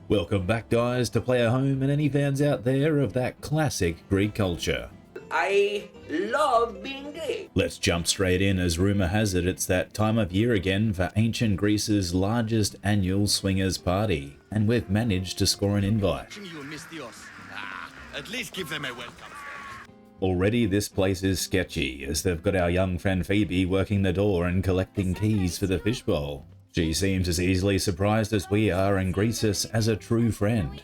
Welcome back, guys, to Player Home and any fans out there of that classic Greek culture. I love being gay. Let's jump straight in, as rumor has it it's that time of year again for ancient Greece's largest annual swingers party, and we've managed to score an invite. At least give them a welcome. Already this place is sketchy, as they've got our young friend Phoebe working the door and collecting keys for the fishbowl. She seems as easily surprised as we are and greets us as a true friend.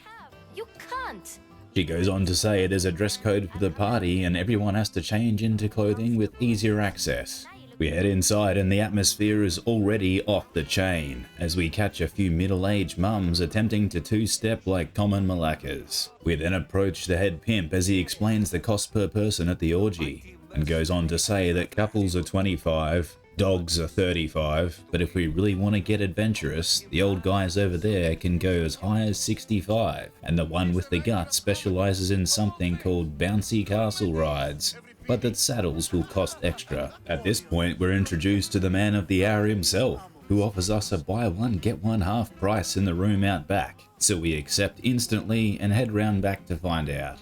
You can't. She goes on to say there's a dress code for the party and everyone has to change into clothing with easier access. We head inside and the atmosphere is already off the chain, as we catch a few middle-aged mums attempting to two-step like common malakas. We then approach the head pimp as he explains the cost per person at the orgy, and goes on to say that couples are 25, dogs are 35, but if we really want to get adventurous, the old guys over there can go as high as 65, and the one with the gut specializes in something called bouncy castle rides, but that saddles will cost extra. At this point, we're introduced to the man of the hour himself, who offers us a buy one get one half price in the room out back, so we accept instantly and head round back to find out.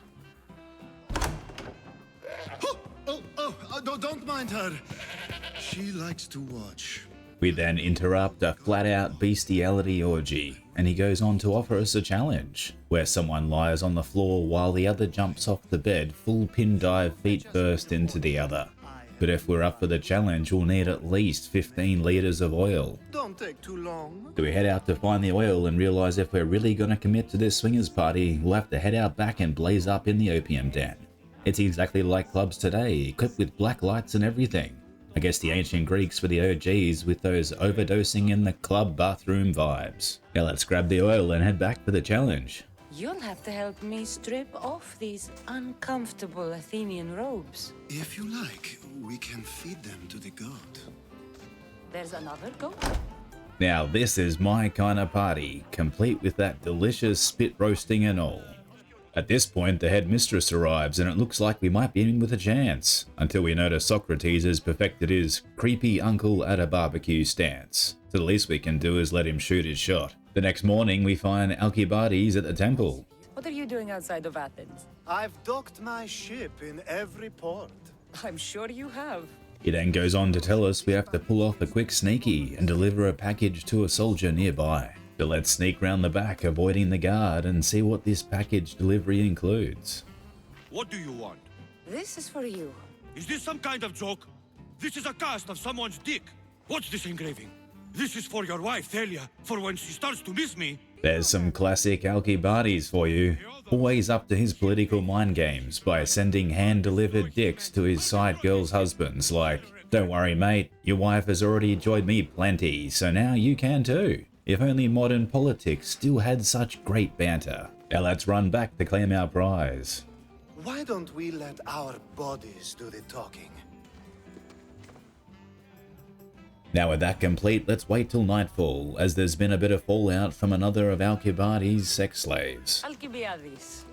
Don't mind her. She likes to watch. We then interrupt a flat-out bestiality orgy, and he goes on to offer us a challenge, where someone lies on the floor while the other jumps off the bed full pin dive feet first into the other. But if we're up for the challenge, we'll need at least 15 litres of oil. Don't take too long. So we head out to find the oil and realise if we're really going to commit to this swingers party, we'll have to head out back and blaze up in the opium den. It's exactly like clubs today, equipped with black lights and everything. I guess the ancient Greeks were the OGs with those overdosing in the club bathroom vibes. Now let's grab the oil and head back for the challenge. You'll have to help me strip off these uncomfortable Athenian robes. If you like, we can feed them to the goat. There's another goat? Now this is my kind of party, complete with that delicious spit roasting and all. At this point, the headmistress arrives and it looks like we might be in with a chance, until we notice Socrates has perfected his creepy uncle at a barbecue stance. So the least we can do is let him shoot his shot. The next morning, we find Alcibiades at the temple. What are you doing outside of Athens? I've docked my ship in every port. I'm sure you have. He then goes on to tell us we have to pull off a quick sneaky and deliver a package to a soldier nearby. So let's sneak round the back, avoiding the guard, and see what this package delivery includes. What do you want? This is for you. Is this some kind of joke? This is a cast of someone's dick. What's this engraving? This is for your wife, Thalia, for when she starts to miss me. There's some classic Alcibiades for you. Always up to his political mind games by sending hand-delivered dicks to his side girls' husbands like, "Don't worry mate, your wife has already enjoyed me plenty, so now you can too." If only modern politics still had such great banter. Now let's run back to claim our prize. Why don't we let our bodies do the talking? Now with that complete, let's wait till nightfall, as there's been a bit of fallout from another of Alcibiades' sex slaves. Alcibiades,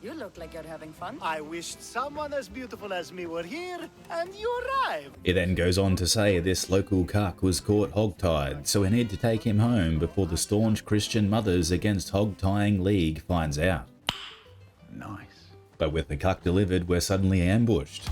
you look like you're having fun. I wished someone as beautiful as me were here, and you arrived. It then goes on to say this local cuck was caught hogtied, so we need to take him home before the staunch Christian Mothers Against Hog-Tying League finds out. Nice. But with the cuck delivered, we're suddenly ambushed.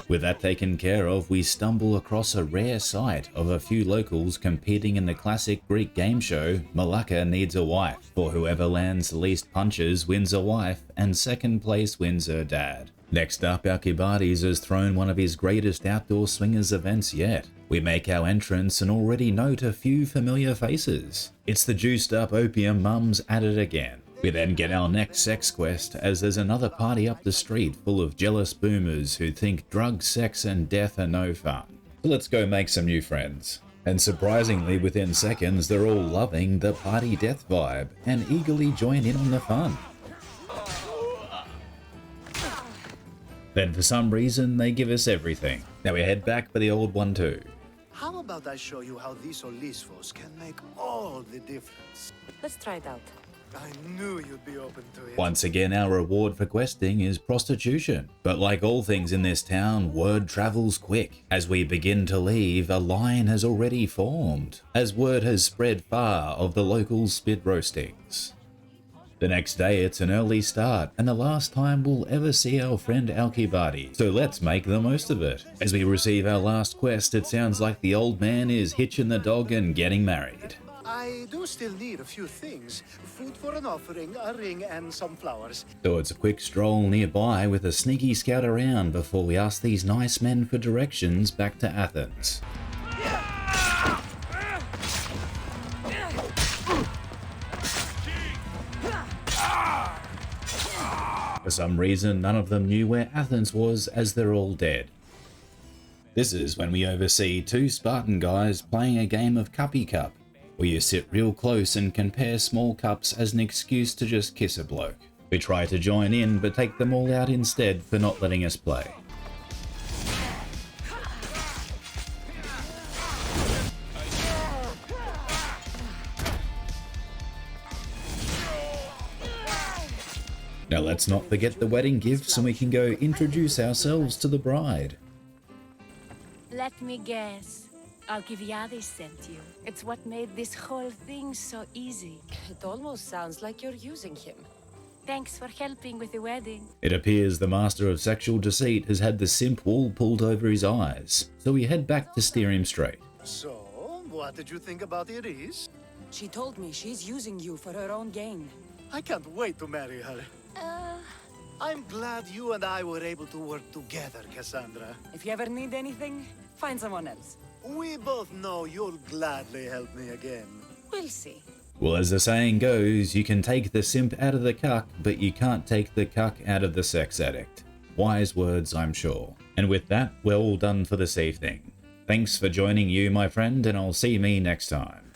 With that taken care of, we stumble across a rare sight of a few locals competing in the classic Greek game show, Malaka Needs a Wife, for whoever lands the least punches wins a wife, and second place wins her dad. Next up, Alcibiades has thrown one of his greatest outdoor swingers events yet. We make our entrance and already note a few familiar faces. It's the juiced up opium mums at it again. We then get our next sex quest, as there's another party up the street full of jealous boomers who think drugs, sex and death are no fun. So let's go make some new friends. And surprisingly, within seconds, they're all loving the party death vibe and eagerly join in on the fun. Then for some reason they give us everything. Now we head back for the old one too. How about I show you how these Olisvos can make all the difference? Let's try it out. I knew you'd be open to it. Once again, our reward for questing is prostitution. But like all things in this town, word travels quick. As we begin to leave, a line has already formed, as word has spread far of the local spit roastings. The next day, it's an early start, and the last time we'll ever see our friend Alkibadi, so let's make the most of it. As we receive our last quest, it sounds like the old man is hitching the dog and getting married. I do still need a few things. Food for an offering, a ring, and some flowers. So it's a quick stroll nearby with a sneaky scout around before we ask these nice men for directions back to Athens. For some reason, none of them knew where Athens was, as they're all dead. This is when we oversee two Spartan guys playing a game of Cuppy Cup, where you sit real close and compare small cups as an excuse to just kiss a bloke. We try to join in, but take them all out instead for not letting us play. Now let's not forget the wedding gifts and we can go introduce ourselves to the bride. Let me guess. Alcibiades sent you. It's what made this whole thing so easy. It almost sounds like you're using him. Thanks for helping with the wedding. It appears the master of sexual deceit has had the simp wool pulled over his eyes, so we head back to steer him straight. So, what did you think about Iris? She told me she's using you for her own gain. I can't wait to marry her. I'm glad you and I were able to work together, Cassandra. If you ever need anything, find someone else. We both know you'll gladly help me again. We'll see. Well, as the saying goes, you can take the simp out of the cuck, but you can't take the cuck out of the sex addict. Wise words, I'm sure. And with that, we're all done for this evening. Thanks for joining you, my friend, and I'll see me next time.